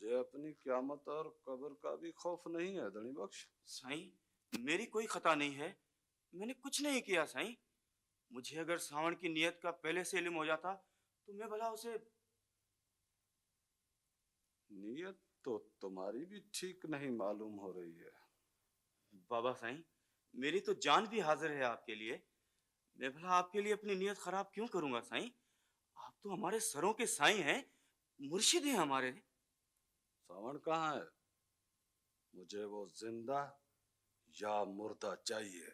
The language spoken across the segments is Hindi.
तुझे अपनी क़यामत और कब्र का भी खौफ नहीं है धनी बख्श? साईं, मेरी कोई खता नहीं है। मैंने कुछ नहीं किया साईं। मुझे अगर सावण की नियत का पहले से इल्म हो जाता तो मैं भला उसे। नियत तो तुम्हारी भी ठीक नहीं मालूम हो रही है। बाबा साईं, मेरी तो जान भी हाजिर है आपके लिए। मैं भला आपके लिए अपनी नियत खराब क्यों करूंगा साईं? आप तो हमारे सरों के साईं हैं, मुर्शिद हैं हमारे। सावण कहाँ है? मुझे वो जिंदा या मुर्दा चाहिए।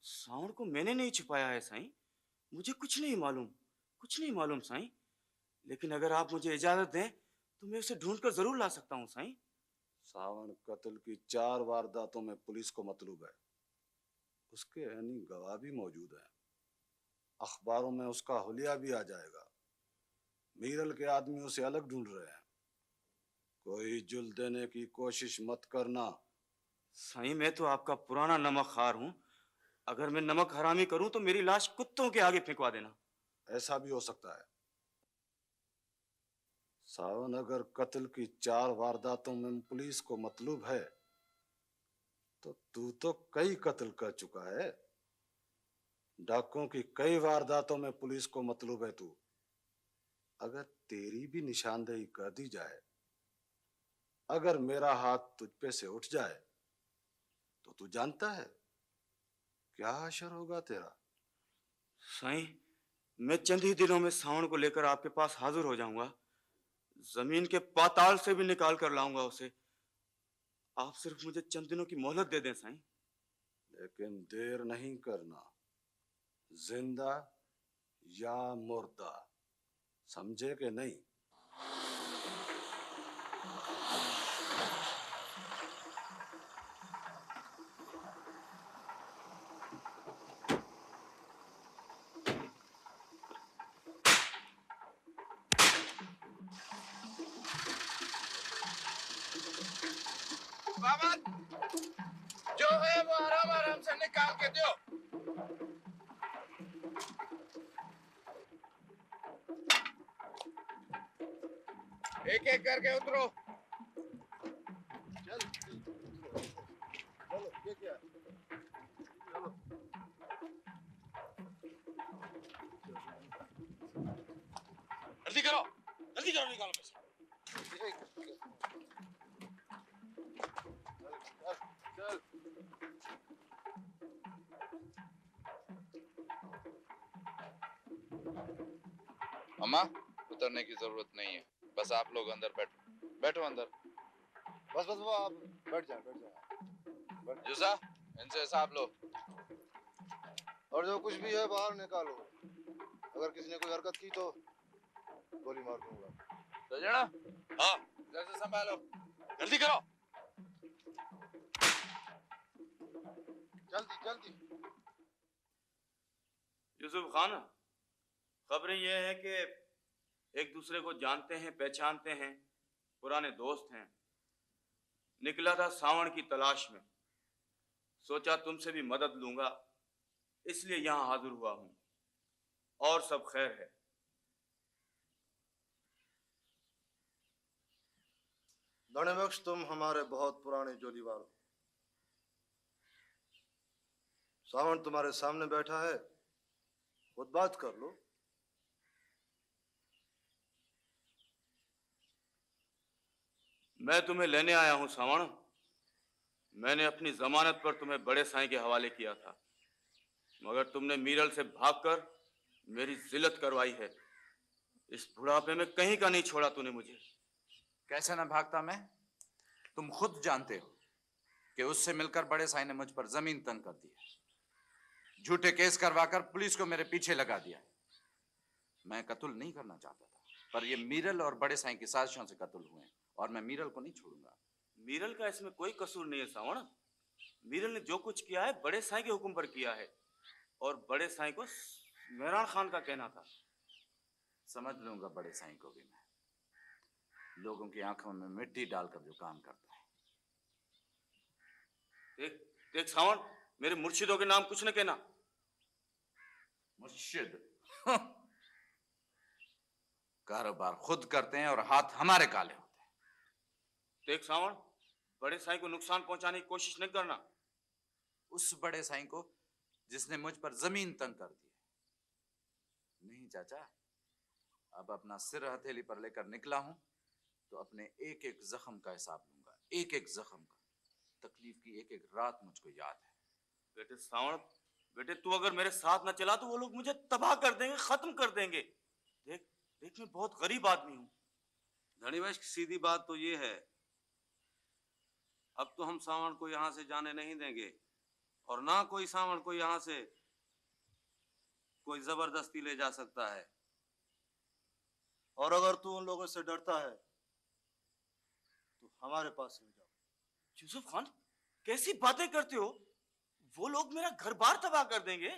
सावण को मैंने नहीं छुपाया है साईं। मुझे कुछ नहीं मालूम, कुछ नहीं मालूम साईं। लेकिन अगर आप मुझे इजाजत दें तो मैं उसे ढूंढ कर जरूर ला सकता हूँ साईं। सावण कत्ल की 4 वारदातों में पुलिस को मतलूब है। उसके यानी गवाह भी मौजूद हैं। अखबारों में उसका हुलिया भी आ जाएगा। मीरल के आदमी उसे अलग ढूंढ रहे हैं। कोई जुल देने की कोशिश मत करना। साईं, मैं तो आपका पुराना नमक खार हूँ। अगर मैं नमक हरामी करूं तो मेरी लाश कुत्तों के आगे फेंकवा देना। ऐसा भी हो सकता है। सावन अगर कत्ल की 4 वारदातों में पुलिस को मतलूब है तो तू तो कई कत्ल कर चुका है। डाकुओं की कई वारदातों में पुलिस को मतलूब है तू। अगर तेरी भी निशानदेही कर दी जाए, अगर मेरा हाथ तुझ पे से उठ जाए तो तू जानता है क्या असर होगा तेरा? साईं, मैं चंद ही दिनों में सावन को लेकर आपके पास हाजिर हो जाऊंगा। जमीन के पाताल से भी निकाल कर लाऊंगा उसे। आप सिर्फ मुझे चंद दिनों की मोहलत दे दें साईं। लेकिन देर नहीं करना। जिंदा या मुर्दा, समझे कि नहीं? बाबा, जो है वो आराम आराम से निकाल के दो। एक एक करके उतरो। चल, चलो, ये क्या? चलो। जल्दी करो, निकालो पैसे। चल। अम्मा, उतरने की जरूरत नहीं है। बस आप लोग अंदर बैठो। बैठो अंदर। बस वो आप बैठ जाओ। यूसा, इनसे हिसाब लो। और जो कुछ भी है बाहर निकालो। अगर किसी ने कोई हरकत की तो गोली मार दूंगा। सजना, हाँ, इधर से संभालो। जल्दी करो। जल्दी जल्दी। यूसुफ खान, खबरें यह है कि एक दूसरे को जानते हैं, पहचानते हैं, पुराने दोस्त हैं। निकला था सावण की तलाश में। सोचा तुमसे भी मदद लूंगा, इसलिए यहां हाजिर हुआ हूं। और सब खैर है। धन्यबख्श, तुम हमारे बहुत पुराने जोलीवार हो। सावण तुम्हारे सामने बैठा है, खुद बात कर लो। मैं तुम्हें लेने आया हूं सावण। मैंने अपनी जमानत पर तुम्हें बड़े साईं के हवाले किया था, मगर तुमने मीरल से भागकर मेरी जिल्लत करवाई है। इस बुढ़ापे में कहीं का नहीं छोड़ा तूने मुझे। कैसे ना भागता मैं? तुम खुद जानते हो कि उससे मिलकर बड़े साईं ने मुझ पर जमीन तंग कर दी है। झूठे केस करवाकर पुलिस को मेरे पीछे लगा दिया है। मैं कत्ल नहीं करना चाहता था, पर ये मीरल और बड़े साईं की साजिशों से कत्ल हुए हैं, और मैं मीरल को नहीं छोड़ूंगा। मीरल का इसमें कोई कसूर नहीं है सावण। मीरल ने जो कुछ किया है बड़े साईं के हुक्म पर किया है, और बड़े साईं को मेहरान खान का कहना था। समझ लूंगा बड़े साईं को भी मैं, लोगों की आंखों में मिट्टी डालकर जो काम करता है। देख देख सावण, मेरे मुर्शिदों के नाम कुछ न कहना। मुर्शिद? कारोबार खुद करते हैं और हाथ हमारे काले होते हैं। देख सावण, बड़े साईं को नुकसान पहुंचाने की कोशिश नहीं करना। उस बड़े साईं को जिसने मुझ पर जमीन तंग कर दी है। नहीं चाचा, अब अपना सिर हथेली पर लेकर निकला हूं तो अपने एक एक जख्म का हिसाब लूंगा, एक एक जख्म का। तकलीफ की एक एक रात मुझको याद है। बेटे सावण, बेटे तू अगर मेरे साथ न चला तो वो लोग मुझे तबाह कर देंगे, खत्म कर देंगे। देख देख, मैं बहुत गरीब आदमी हूं। धनीवश सीधी बात तो ये है, अब तो हम सावण को यहां से जाने नहीं देंगे और ना कोई सावण को यहां से कोई जबरदस्ती ले जा सकता है। और अगर तू उन लोगों से डरता है तो हमारे पास ले जाओ। यूसुफ खान, कैसी बातें करते हो? वो लोग मेरा घर बार तबाह कर देंगे।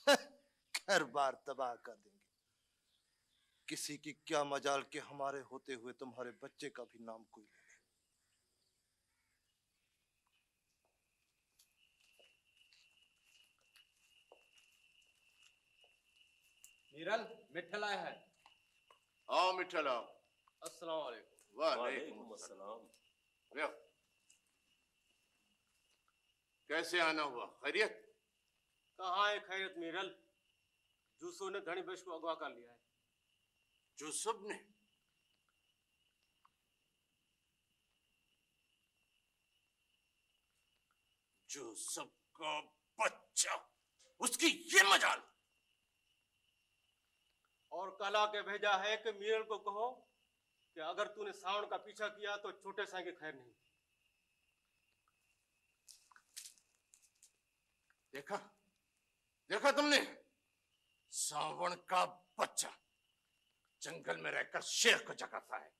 घर बार तबाह कर देंगे। किसी की क्या मजाल के हमारे होते हुए तुम्हारे बच्चे का भी नाम कोई ले ले। मीरल, मिठल आया है। आओ मिठल आओ। अस्सलाम वालेकुम। वालेकुम अस्सलाम। लो। कैसे आना हुआ? खैरियत? कहाँ है खैरियत मीरल? जूसू ने धनीवश को अगवा कर लिया है। यूसुफ ने? यूसुफ का बच्चा, उसकी ये मजाल। और कला के भेजा है कि मीरल को कहो कि अगर तूने सावण का पीछा किया तो छोटे साईं की खैर नहीं। देखा देखा तुमने? सावण का बच्चा जंगल में रहकर शेर को जगाता है।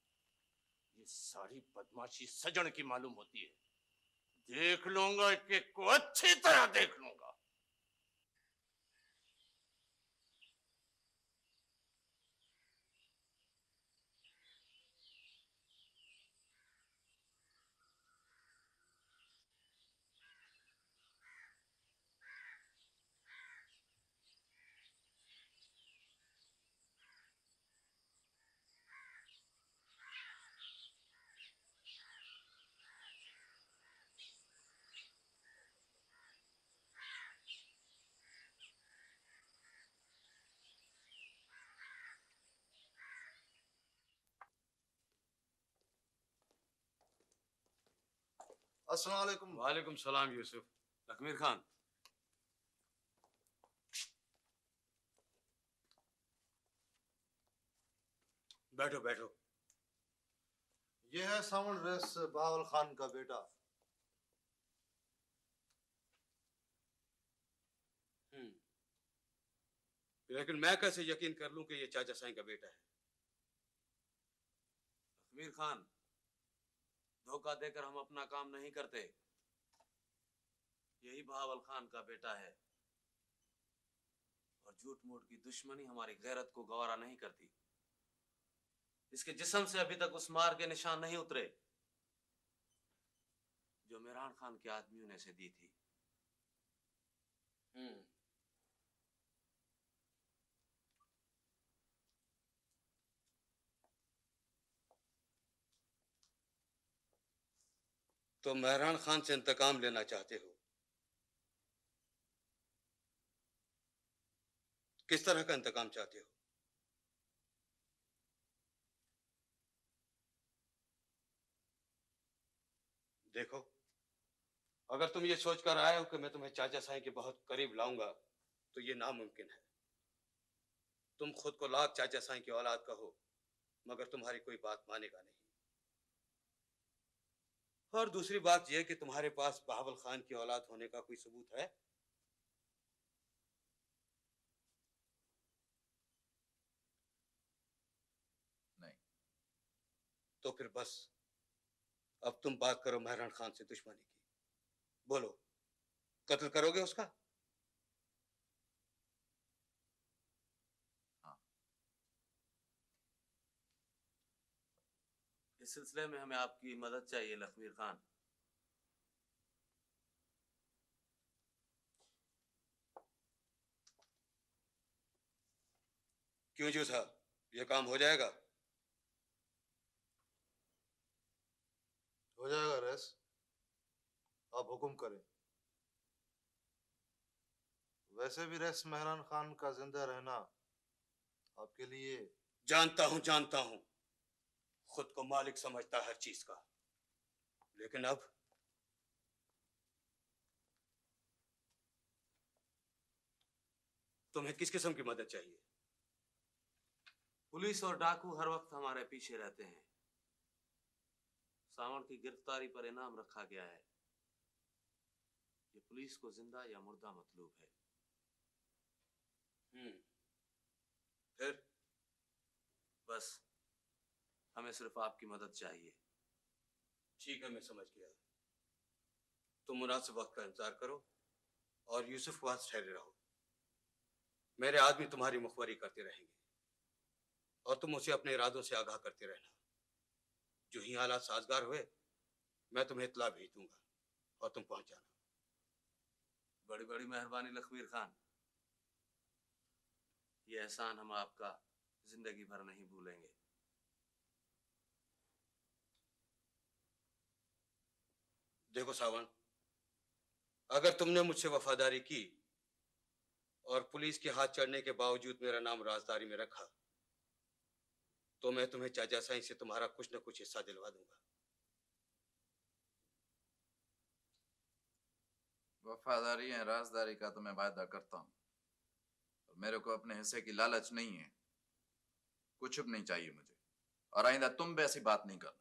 ये सारी बदमाशी सजन की मालूम होती है। देख लूंगा कि को अच्छी तरह देख लूंगा। अस्सलाम वालेकुम। वालेकुम सलाम यूसुफ। लखमीर खान, बैठो बैठो। ये है सावण रस बहावल खान का बेटा। लेकिन मैं कैसे यकीन कर लूं कि ये चाचा साईं का बेटा है? लखमीर खान, धोखा देकर हम अपना काम नहीं करते। यही बहावल खान का बेटा है और झूठ मूठ की दुश्मनी हमारी गैरत को गवारा नहीं करती। इसके जिस्म से अभी तक उस मार के निशान नहीं उतरे जो मेहरान खान के आदमियों ने इसे दी थी। तो मेहरान खान से इंतकाम लेना चाहते हो? किस तरह का इंतकाम चाहते हो? देखो, अगर तुम ये सोचकर आए हो कि मैं तुम्हें चाचा साईं के बहुत करीब लाऊंगा तो ये नामुमकिन है। तुम खुद को लाख चाचा साईं की औलाद कहो मगर तुम्हारी कोई बात मानेगा नहीं। और दूसरी बात यह कि तुम्हारे पास बहावल खान की औलाद होने का कोई सबूत है? नहीं। तो फिर बस अब तुम बात करो मेहरान खान से दुश्मनी की। बोलो, कत्ल करोगे उसका? हाँ। इस सिलसिले में हमें आपकी मदद चाहिए लखमीर खान। क्यों जो साहब, यह काम हो जाएगा? हो जाएगा रेस, आप हुक्म करें। वैसे भी रेस मेहरान खान का जिंदा रहना आपके लिए। जानता हूं, खुद को मालिक समझता है हर चीज का, लेकिन अब तुम्हें किस किस्म की मदद चाहिए? पुलिस और डाकू हर वक्त हमारे पीछे रहते हैं। सावण की गिरफ्तारी पर इनाम रखा गया है। ये पुलिस को जिंदा या मुर्दा मतलूब है। फिर बस हमें सिर्फ आपकी मदद चाहिए। ठीक है, मैं समझ गया। तुम मुनासिब वक्त का इंतजार करो और यूसुफ के पास ठहरे रहो। मेरे आदमी तुम्हारी मुखबरी करते रहेंगे और तुम उसे अपने इरादों से आगाह करते रहना। जो ही हालात साजगार हुए मैं तुम्हें इत्तला भेज दूंगा और तुम पहुंच जाना। बड़ी बड़ी मेहरबानी लखमीर खान। ये एहसान हम आपका जिंदगी भर नहीं भूलेंगे। देखो सावन, अगर तुमने मुझसे वफादारी की और पुलिस के हाथ चढ़ने के बावजूद मेरा नाम राजदारी में रखा, तो मैं तुम्हें चाचा साईं से तुम्हारा कुछ न कुछ हिस्सा दिलवा दूंगा। वफादारी या राजदारी का तो मैं वायदा करता हूं, और मेरे को अपने हिस्से की लालच नहीं है। कुछ भी नहीं चाहिए मुझे, और आइंदा तुम भी ऐसी बात नहीं करना।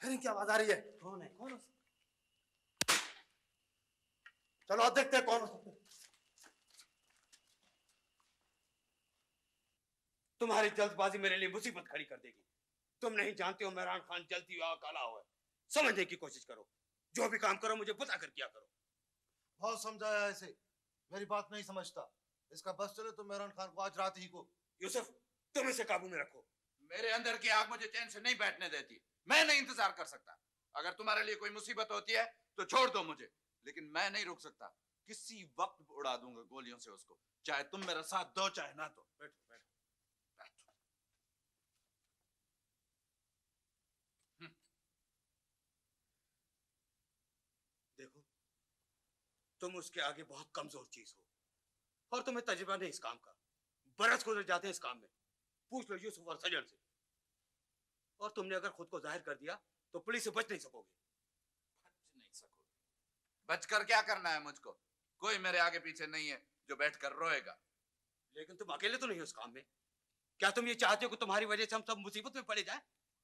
फिर क्या आवाज आ रही है? कौन है? कौन? चलो अब देखते हैं कौन हो सकता है। तुम्हारी जल्दबाजी मेरे लिए मुसीबत खड़ी कर देगी। तुम नहीं जानते हो मेहरान खान जलती हुआ काला हुआ है। समझने की कोशिश करो। जो भी काम करो मुझे बता कर किया करो। बहुत समझाया इसे, मेरी बात नहीं समझता। इसका बस चले तो मेहरान खान को आज रात ही को। यूसुफ, तुम इसे काबू में रखो। मेरे अंदर की आग मुझे चैन से नहीं बैठने देती। मैं नहीं इंतजार कर सकता। अगर तुम्हारे लिए कोई मुसीबत होती है तो छोड़ दो मुझे, लेकिन मैं नहीं रुक सकता। किसी वक्त उड़ा दूंगा गोलियों से उसको, चाहे तुम मेरा साथ दो चाहे ना दो। बैठो बैठो। देखो, तुम उसके आगे बहुत कमजोर चीज हो और तुम्हें तजुर्बा नहीं इस काम का। बरस गुजर जाते हैं इस काम में। पूछ लो यूसुफ और सजन से। और तुमने अगर खुद को जाहिर कर दिया तो पुलिस से बच नहीं सकोगे। बच नहीं सकोगे? बचकर क्या करना है मुझको? कोई मेरे आगे पीछे नहीं है जो बैठकर रोएगा। लेकिन तुम अकेले तो नहीं हो इस काम में। क्या तुम ये चाहते हो कि तुम्हारी वजह से हम सब मुसीबत में पड़े जाएं?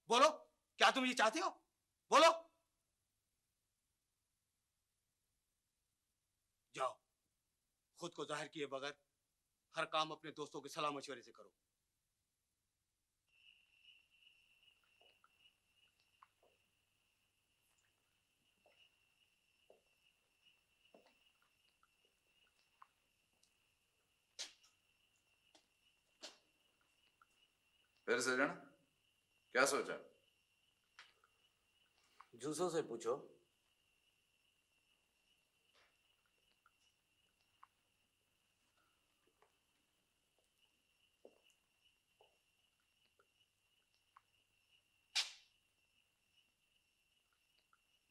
बोलो, क्या तुम ये चाहते हो? बोलो। जाओ, खुद को जाहिर किए बगैर हर काम अपने दोस्तों के सलाह मशवरे से करो। फिर सजन, क्या सोचा? जूसों से पूछो।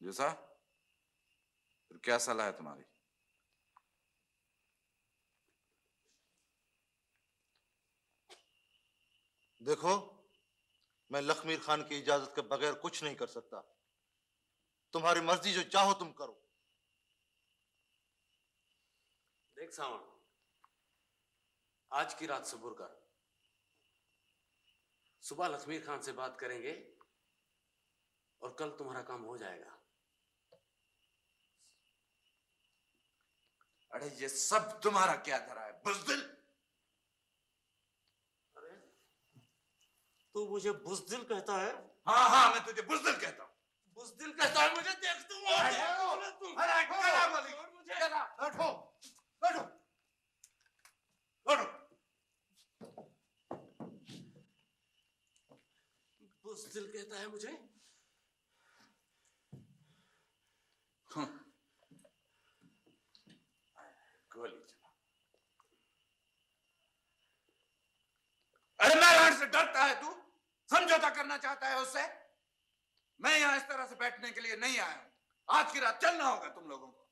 जूसा, फिर क्या सलाह है तुम्हारी? देखो, मैं लखमीर खान की इजाजत के बगैर कुछ नहीं कर सकता। तुम्हारी मर्जी, जो चाहो तुम करो। देख सावण, आज की रात सब्र कर। सुबह लखमीर खान से बात करेंगे और कल तुम्हारा काम हो जाएगा। अरे ये सब तुम्हारा क्या धरा है बुज़दिल? तू मुझे बुजदिल कहता है? हाँ हाँ, मैं तुझे बुज़दिल कहता हूँ। बुजदिल कहता है मुझे? देख तू अरे क्या बोली? चला। बैठो बैठो बैठो। बुजदिल कहता है मुझे? गोली चला। अरे मेहरान से डरता है तू? समझौता करना चाहता है उससे? मैं यहां इस तरह से बैठने के लिए नहीं आया हूं। आज की रात चलना होगा तुम लोगों को।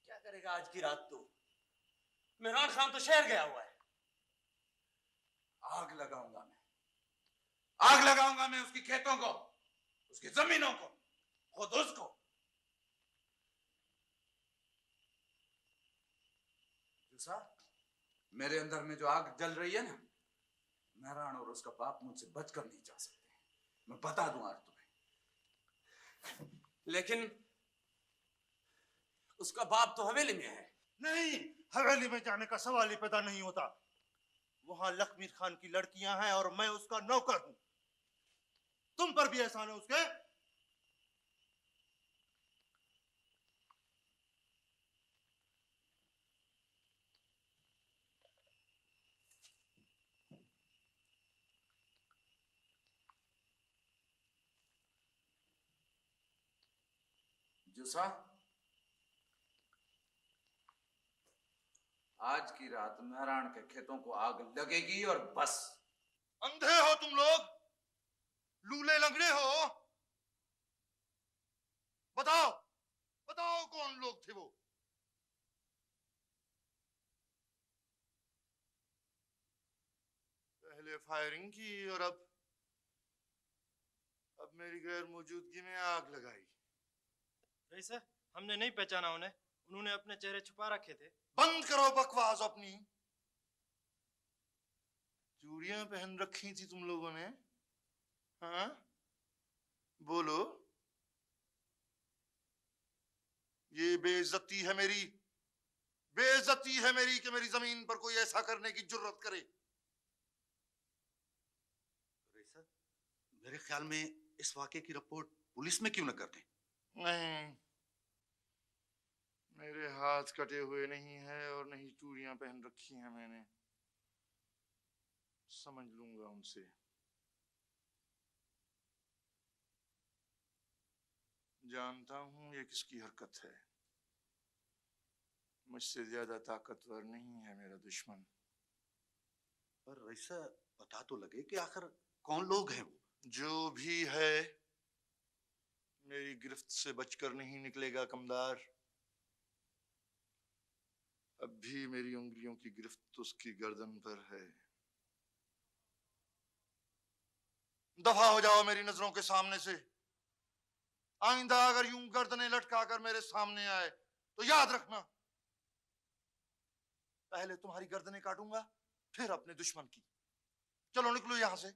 क्या करेगा आज की रात तू? मेहरान खान तो शहर गया हुआ है। आग लगाऊंगा मैं। आग लगाऊंगा मैं उसकी खेतों को, उसकी जमीनों को, खुद उसको। जूसा, मेरे अंदर में जो आग जल रही है ना, मेहरान और उसका बाप मुझसे बचकर नहीं जा सकते। मैं बता दूं आज तुम्हें। लेकिन उसका बाप तो हवेली में है। नहीं, हवेली में जाने का सवाल ही पैदा नहीं होता। वहां लखमीर खान की लड़कियां हैं और मैं उसका नौकर हूं। तुम पर भी एहसान है उसके। जूसा, आज की रात मेहरान के खेतों को आग लगेगी और बस। अंधे हो तुम लोग? लूले लंगड़े हो? बताओ बताओ कौन लोग थे वो? पहले फायरिंग की और अब मेरी गैर मौजूदगी में आग लगाई। रईस सर, हमने नहीं पहचाना उन्हें। उन्होंने अपने चेहरे छुपा रखे थे। बंद करो बकवास अपनी। चूड़ियां पहन रखी थी तुम लोगों ने? हाँ, बोलो। ये बेइज्जती है मेरी, बेइज्जती है मेरी कि मेरी जमीन पर कोई ऐसा करने की जुर्रत करे। सर, मेरे ख्याल में इस वाकये की रिपोर्ट पुलिस में क्यों न कर दें? नहीं, मेरे हाथ कटे हुए नहीं है और नहीं चूड़ियां पहन रखी हैं मैंने। समझ लूंगा उनसे। जानता हूं ये किसकी हरकत है। मुझसे ज्यादा ताकतवर नहीं है मेरा दुश्मन। पर ऐसा पता तो लगे कि आखिर कौन लोग हैं वो? जो भी है, मेरी गिरफ्त से बचकर नहीं निकलेगा कमदार। अब भी मेरी उंगलियों की गिरफ्त उसकी गर्दन पर है। दफा हो जाओ मेरी नजरों के सामने से। आइंदा अगर यूं गर्दनें लटकाकर मेरे सामने आए तो याद रखना, पहले तुम्हारी गर्दनें काटूंगा, फिर अपने दुश्मन की। चलो निकलो यहां से।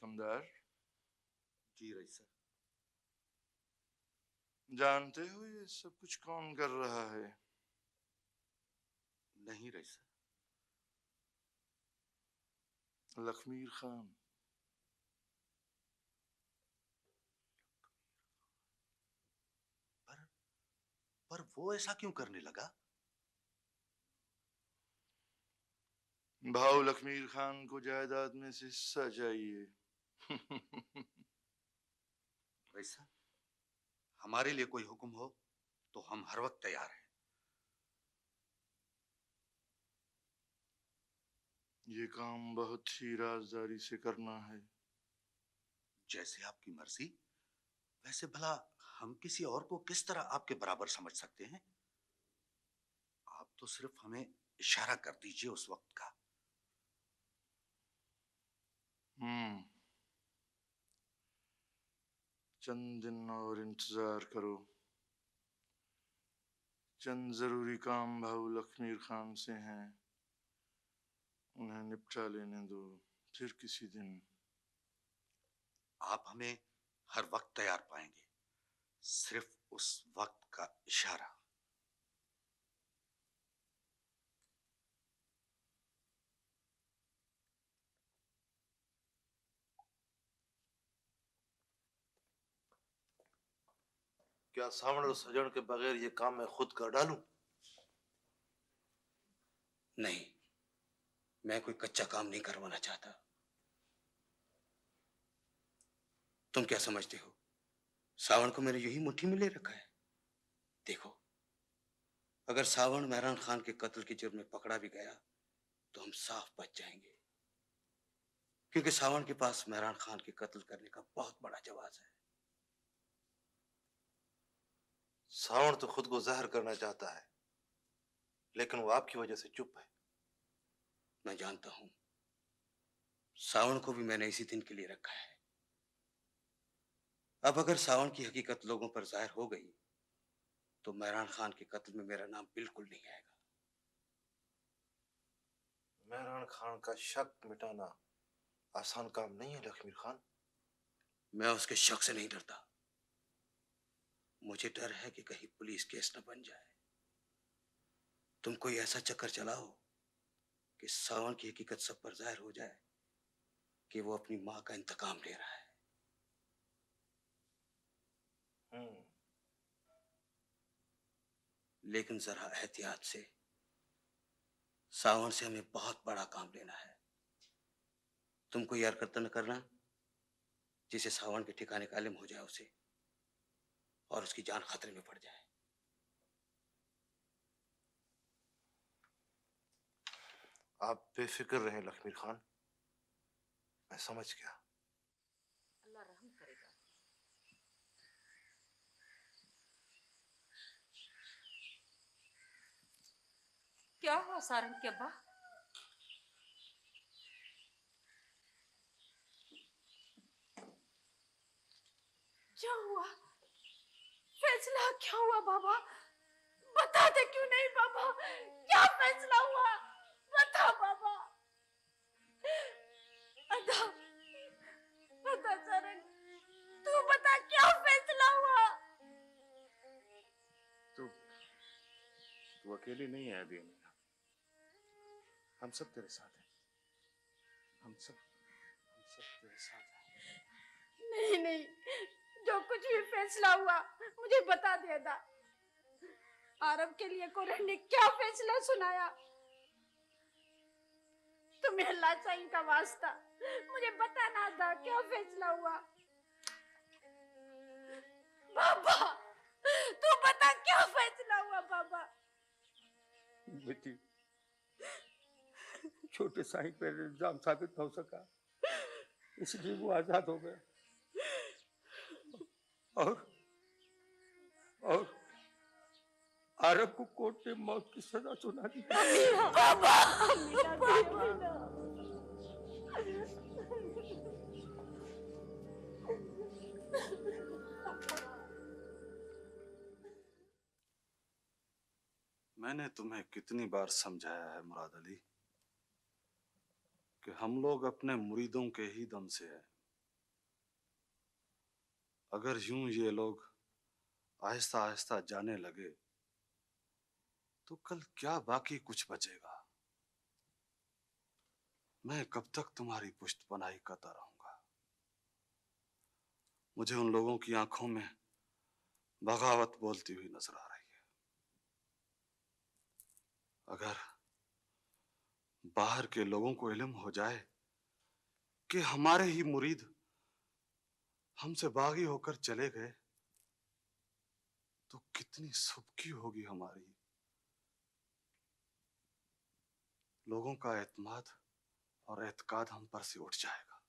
कमदार जी रईस सर। जानते हो ये सब कुछ कौन कर रहा है? नहीं रईस सर। लखमीर खान। पर वो ऐसा क्यों करने लगा? भाऊ लखमीर खान को जायदाद में से हिस्सा चाहिए। वैसा हमारे लिए कोई हुक्म हो तो हम हर वक्त तैयार हैं। ये काम बहुत ही राजदारी से करना है। जैसे आपकी मर्जी। वैसे भला हम किसी और को किस तरह आपके बराबर समझ सकते हैं? आप तो सिर्फ हमें इशारा कर दीजिए उस वक्त का। चंद दिन और इंतजार करो। चंद जरूरी काम भाऊ लखमीर खान से हैं, उन्हें निपटा लेने दो। फिर किसी दिन आप हमें हर वक्त तैयार पाएंगे, सिर्फ उस वक्त का इशारा। क्या सावण और सजन के बगैर ये काम मैं खुद कर डालूं? नहीं, मैं कोई कच्चा काम नहीं करवाना चाहता। तुम क्या समझते हो, सावण को मैंने यही मुट्ठी में ले रखा है? देखो, अगर सावण मेहरान खान के कत्ल के जुर्म में पकड़ा भी गया तो हम साफ बच जाएंगे, क्योंकि सावण के पास मेहरान खान के कत्ल करने का बहुत बड़ा जवाब है। सावण तो खुद को जहर करना चाहता है, लेकिन वो आपकी वजह से चुप है। मैं जानता हूं, सावण को भी मैंने इसी दिन के लिए रखा है। अब अगर सावण की हकीकत लोगों पर जाहिर हो गई तो मेहरान खान के कत्ल में मेरा नाम बिल्कुल नहीं आएगा। मेहरान खान का शक मिटाना आसान काम नहीं है लखमीर खान। मैं उसके शक से नहीं डरता, मुझे डर है कि कहीं पुलिस केस न बन जाए। तुम कोई ऐसा चक्कर चलाओ कि सावण की हकीकत सब पर जाहिर हो जाए कि वो अपनी मां का इंतकाम ले रहा है। लेकिन जरा एहतियात से, सावण से हमें बहुत बड़ा काम लेना है। तुम कोई हरकत न करना जिसे सावण के ठिकाने का इल्म हो जाए उसे, और उसकी जान खतरे में पड़ जाए। आप बेफिक्र रहें लखमीर खान, मैं समझ गया। अल्लाह रहम करेगा। क्या हुआ सारंग के अब्बा? क्या हुआ? फैसला क्या हुआ बाबा? बताते क्यों नहीं बाबा? क्या फैसला हुआ? बता बाबा। अदा, अदा सारंग, तू बता क्या फैसला हुआ? तू अकेली नहीं है अभी मीना, हम सब तेरे साथ हैं। हम सब तेरे साथ हैं। नहीं नहीं, जो कुछ भी फैसला हुआ मुझे बता दे अदा। आरब के लिए कुरान ने क्या फैसला सुनाया? तुम्हें अल्लाह चाहिए का वास्ता मुझे बताना था, क्या फैसला हुआ? बाबा, तू बता क्या फैसला हुआ बाबा? बेटी, छोटे साईं पर इल्जाम साबित हो सका, इसलिए वो आजाद हो गया। और अरब को कोर्ट ने मौत की सजा सुना दी। बाबा, बाबा। मैंने तुम्हें कितनी बार समझाया है मुराद अली कि हम लोग अपने मुरीदों के ही दम से हैं। अगर यूं ये लोग आहिस्ता आहिस्ता जाने लगे तो कल क्या बाकी कुछ बचेगा? मैं कब तक तुम्हारी पुश्तपनाही करता रहूंगा? मुझे उन लोगों की आंखों में बगावत बोलती हुई नजर आ रही है। अगर बाहर के लोगों को इल्म हो जाए कि हमारे ही मुरीद हमसे बागी होकर चले गए तो कितनी सुबकी होगी हमारी। लोगों का एतमाद और एतकाद हम पर से उठ जाएगा।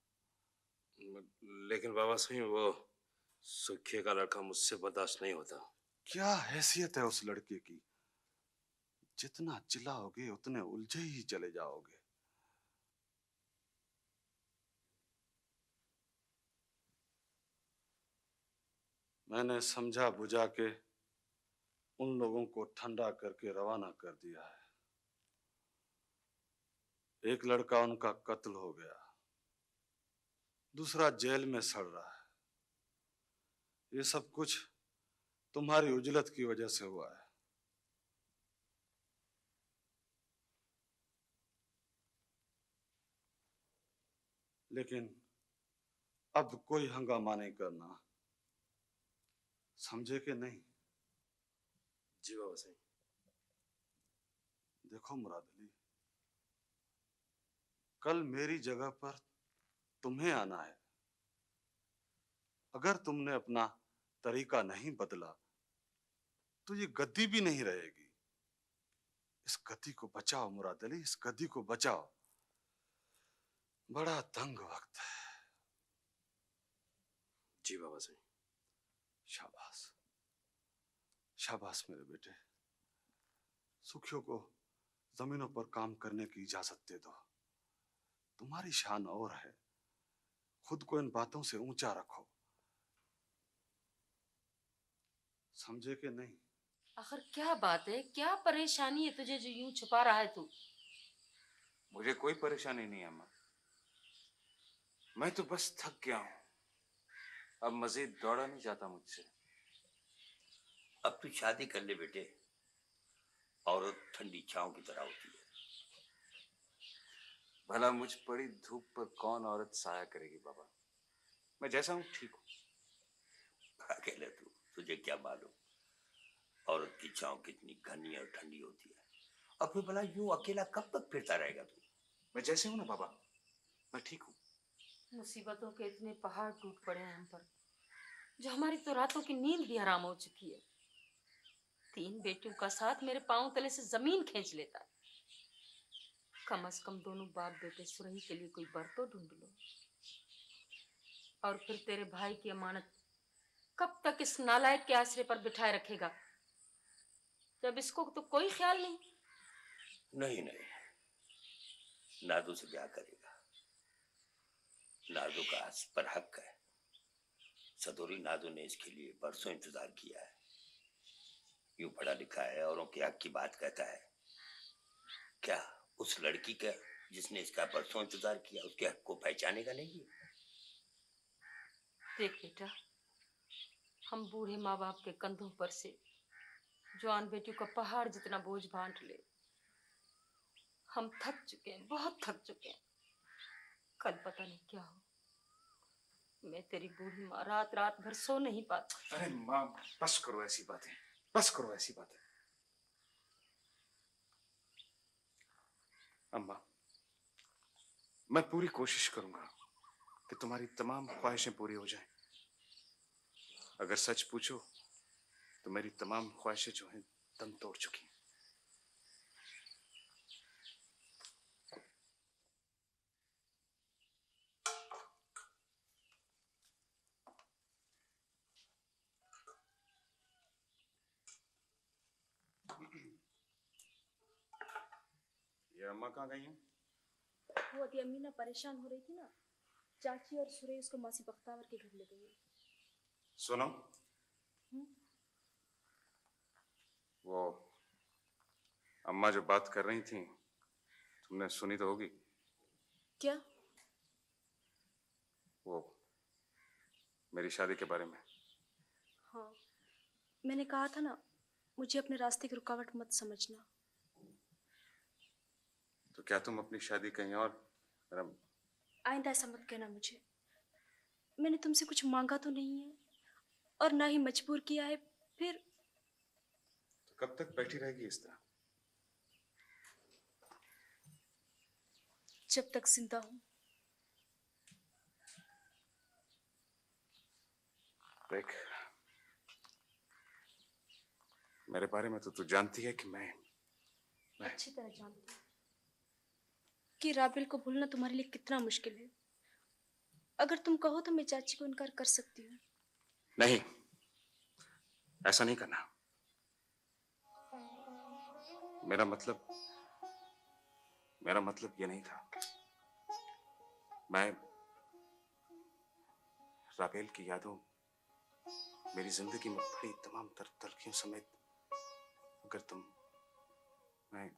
लेकिन बाबा सही, वो सुखिया का लड़का मुझसे बर्दाश्त नहीं होता। क्या हैसियत है उस लड़के की? जितना चिल्लाओगे उतने उलझे ही चले जाओगे। मैंने समझा बुझा के उन लोगों को ठंडा करके रवाना कर दिया है। एक लड़का उनका कत्ल हो गया, दूसरा जेल में सड़ रहा है। ये सब कुछ तुम्हारी उजलत की वजह से हुआ है। लेकिन अब कोई हंगामा नहीं करना, समझे कि नहीं? जी बाबा सही। देखो मुराद अली, कल मेरी जगह पर तुम्हें आना है। अगर तुमने अपना तरीका नहीं बदला तो ये गद्दी भी नहीं रहेगी। इस गद्दी को बचाओ मुराद अली, इस गद्दी को बचाओ। बड़ा तंग वक्त है। जी बाबा सही। शाबाश, शाबाश मेरे बेटे। सुखियों को जमीनों पर काम करने की इजाजत दे दो। तुम्हारी शान और है, खुद को इन बातों से ऊंचा रखो, समझे कि नहीं? आखिर क्या बात है, क्या परेशानी है तुझे जो यूं छुपा रहा है तू? मुझे कोई परेशानी नहीं है अम्मा, मैं तो बस थक गया हूं। अब मजीद दौड़ा नहीं जाता मुझसे। अब तू शादी कर ले बेटे, औरत ठंडी छांव की तरह होती है। भला मुझ पड़ी धूप पर कौन औरत साया करेगी बाबा? मैं जैसा हूं ठीक हूं। अकेले तू, तुझे क्या मालूम औरत की छांव कितनी घनी और ठंडी होती है। और फिर भला यूं अकेला कब तक फिरता रहेगा तू? मैं जैसे हूं ना बाबा, मैं ठीक हूं। मुसीबतों के इतने पहाड़ टूट पड़े हैं हम पर, जो हमारी तो रातों की नींद भी हराम हो चुकी है। 3 बेटियों का साथ मेरे पांव तले से जमीन खींच लेता है। कम से कम दोनों बाप बेटे सुरही के लिए कोई बर तो ढूंढ लो। और फिर तेरे भाई की अमानत कब तक इस नालायक के आसरे पर बिठाए रखेगा, जब इसको तो कोई ख्याल नहीं? नहीं नहीं, नादू से ब्याह करेगा। नादू का इस पर हक है। सदोरी नादू ने इसके लिए बरसों इंतजार किया है। यूं पढ़ा लिखा है, औरों के हक की बात कहता है। क्या उस लड़की का जिसने इसका बरसों इंतजार किया, उसके हक को पहचानेगा नहीं? देख बेटा, हम बूढ़े माँ बाप के कंधों पर से जवान बेटियों का पहाड़ जितना बोझ बांट ले। हम थक चुके हैं, बहुत थक चुके हैं। कल पता नहीं क्या हो, मैं तेरी बूढ़ी माँ रात रात भर सो नहीं पाती। अरे माँ, बस करो ऐसी बातें, बस करो ऐसी बातें। अम्मा, मैं पूरी कोशिश करूंगा कि तुम्हारी तमाम ख्वाहिशें पूरी हो जाएं। अगर सच पूछो तो मेरी तमाम ख्वाहिशें जो हैं दम तोड़ चुकी हैं। ये अम्मा कहाँ गई हैं? वो अभी अमीना परेशान हो रही थी ना, चाची और सुरेश उसको मासी बख्तावर के घर ले गई। सुनो, वो अम्मा जो बात कर रही थी तुमने सुनी तो होगी। क्या? वो मेरी शादी के बारे में। हाँ, मैंने कहा था ना, मुझे अपने रास्ते की रुकावट मत समझना। तो क्या तुम अपनी शादी कहीं और मेरा... आइंदा ऐसा मत कहना मुझे। मैंने तुमसे कुछ मांगा तो नहीं है और ना ही मजबूर किया है। फिर तो कब तक बैठी रहेगी इस तरह? जब तक जिंदा हूं। देख, मेरे बारे में तो तू जानती है कि मैं अच्छी तरह जानती हूँ कि राबिल को भूलना तुम्हारे लिए कितना मुश्किल है। अगर तुम कहो तो मैं चाची को इनकार कर सकती हूँ। नहीं, ऐसा नहीं करना। मेरा मतलब ये नहीं था। मैं राबेल की यादों मेरी जिंदगी में पड़ी तमाम तलखियों समेत, अगर मैं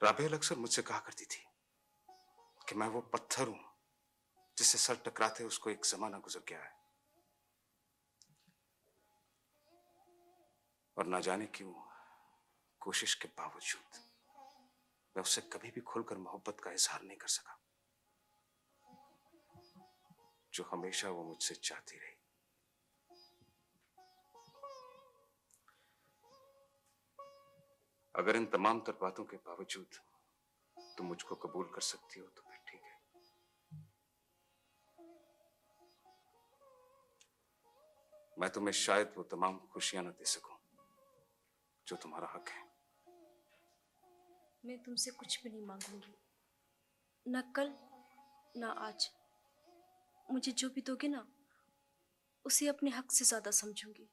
राबेल अक्सर मुझसे कहा करती थी कि मैं वो पत्थर हूं जिससे सर टकराते उसको एक जमाना गुजर गया है, और ना जाने क्यों कोशिश के बावजूद मैं उससे कभी भी खुलकर मोहब्बत का इजहार नहीं कर सका, जो हमेशा वो मुझसे चाहती रही। अगर इन तमाम तर बातों के बावजूद तुम मुझको कबूल कर सकती हो तो फिर ठीक है। मैं तुम्हें शायद वो तमाम खुशियां न दे सकूं जो तुम्हारा हक है। मैं तुमसे कुछ भी नहीं मांगूंगी, न कल न आज। मुझे जो भी दोगे ना, उसे अपने हक से ज्यादा समझूंगी।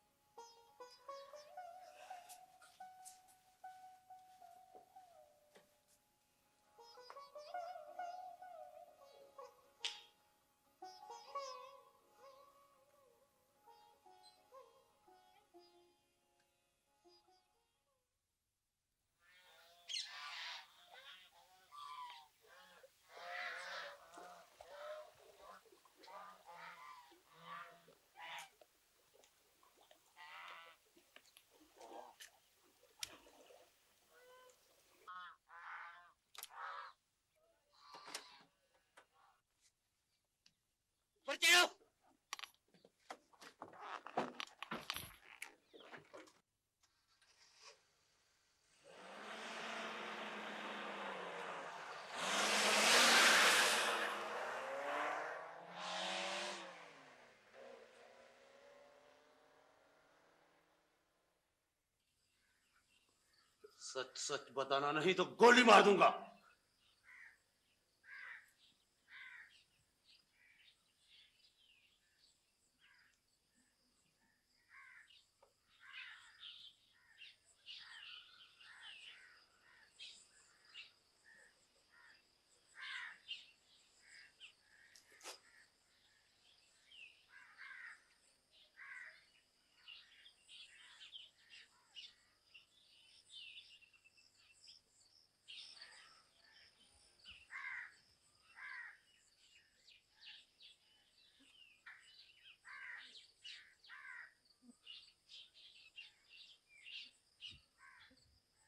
सच सच बताना, नहीं तो गोली मार दूंगा।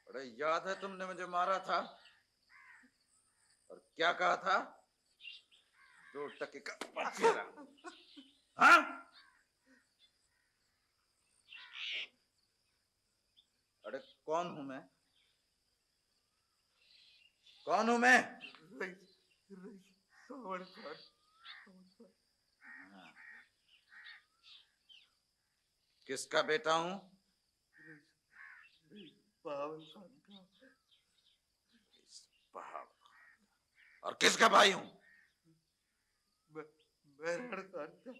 अरे याद है तुमने मुझे मारा था और क्या कहा था? 2 टके का बचेरा। हाँ? अरे कौन हूं मैं? कौन हूं मैं? हाँ। किसका बेटा हूं? बहावल खान का। बहावल खान। और किसका भाई हूं? मेहर खान का।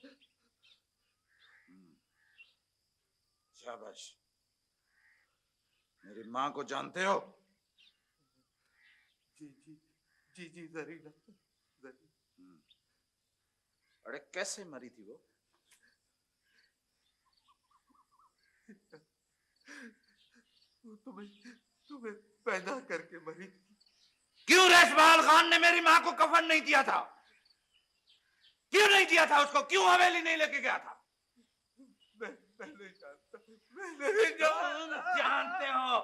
शाबाश। मेरी मां को जानते हो? जी जरीना। अरे कैसे मरी थी वो? तुम्हें पैदा करके मरी थी। क्यों रसमाल खान ने मेरी मां को कफन नहीं दिया था? क्यों नहीं दिया था उसको? क्यों हवेली नहीं लेके गया था? मैं नहीं जानता। मैं नहीं जानता। तुम जानते हो?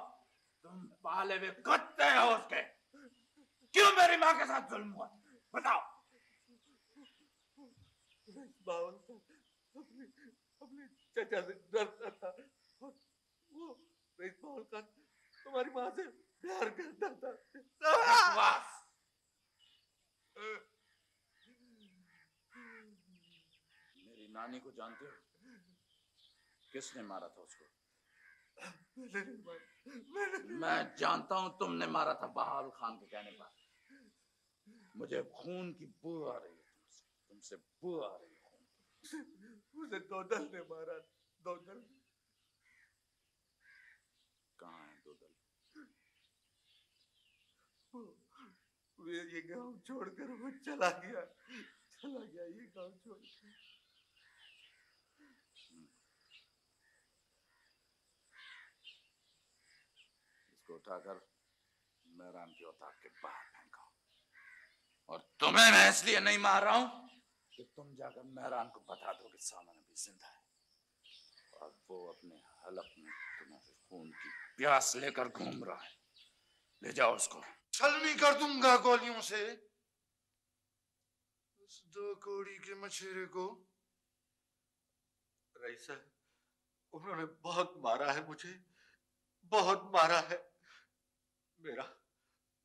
तुम पाले हुए कुत्ते हो उसके। क्यों मेरी मां के साथ जुल्म हुआ? बताओ। बावल अपने चाचा से डरता था, और वो बावल खान तुम्हारी मां से प्यार करता था। बकवास। मेरी नानी को जानते हो? किसने मारा था उसको? मैं जानता हूं तुमने मारा था बहावल खान के कहने पर। मुझे खून की बू आ रही है तुमसे बू आ रही है खून की। उसे दोदल ने मारा। दोदल कहाँ है दोदल? ये गांव छोड़कर वो चला गया ये गांव छोड़कर। इसको उठाकर मैदान के औताक के बाहर फेंका और तुम्हें मैं इसलिए नहीं मार रहा हूं कि तुम जाकर मेहरान को बता दो कि सामन अभी जिंदा है और वो अपने हलक में तुम्हारे खून की प्यास लेकर घूम रहा है। ले जाओ उसको। छलनी कर दूंगा गोलियों से उस 2 कौड़ी के मछेरे को। रईस साहब, उन्होंने बहुत मारा है मुझे, बहुत मारा है। मेरा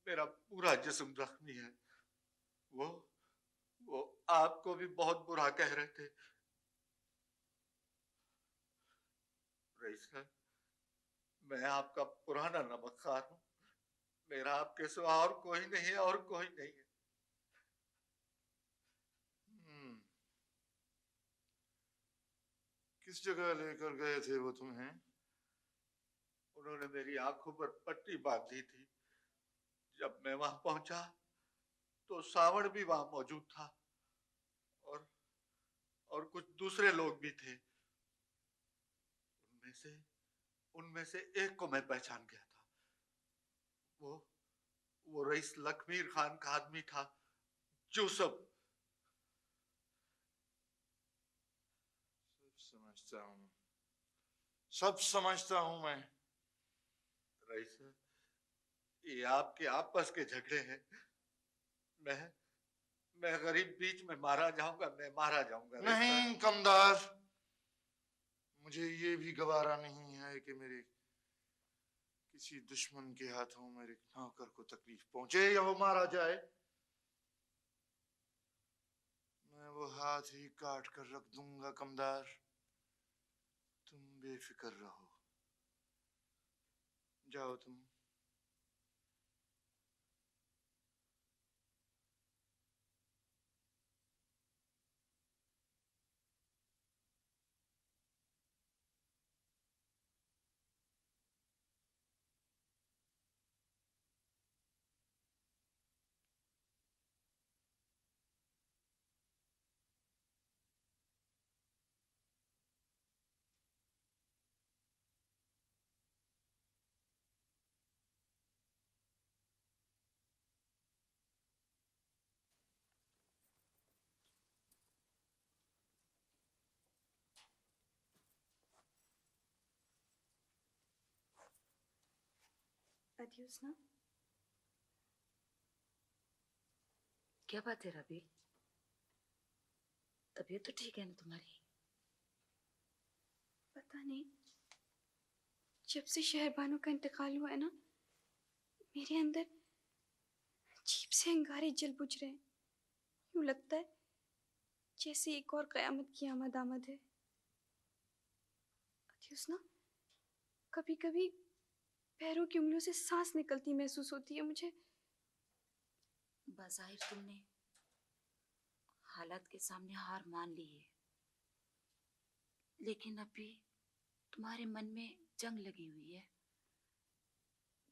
मेरा पूरा जिस्म जख्मी है। वो आपको भी बहुत बुरा कह रहे थे। रईस साहब, मैं आपका पुराना नमकखार हूं। मेरा आपके सिवा और कोई नहीं है, और कोई नहीं है। किस जगह लेकर गए थे वो तुम्हें? उन्होंने मेरी आंखों पर पट्टी बांधी थी। जब मैं वहां पहुंचा तो सावण भी वहां मौजूद था और कुछ दूसरे लोग भी थे। उनमें से एक को मैं पहचान गया था। वो रईस लखमीर खान का आदमी था, यूसुफ। सब समझता हूं मैं। रईस, ये आपके आपस के झगड़े हैं। मैं गरीब बीच में मारा जाऊंगा, मैं मारा जाऊंगा। नहीं कमदार, मुझे ये भी गवारा नहीं है कि मेरे किसी दुश्मन के हाथों मेरे नौकर को तकलीफ पहुंचे या वो मारा जाए। मैं वो हाथ ही काट कर रख दूंगा कमदार। तुम बेफिक्र रहो। जाओ तुम। अदियोस ना। क्या बात है राबी? तबीयत तो ठीक है ना तुम्हारी? पता नहीं, जब से शहरबानों का इंतकाल हुआ है ना, मेरे अंदर अजीब से अंगारे जल बुझ रहे हैं। यूं लगता है जैसे एक और कयामत की आमद आमद है। अदियोस ना, कभी कभी पैरों की उंगलियों से सांस निकलती महसूस होती है मुझे। बज़ाहिर तुमने हालात के सामने हार मान ली है, लेकिन अभी तुम्हारे मन में जंग लगी हुई है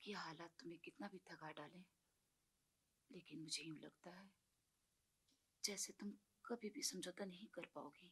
कि हालात तुम्हें कितना भी थका डालें, लेकिन मुझे यूं लगता है जैसे तुम कभी भी समझौता नहीं कर पाओगी।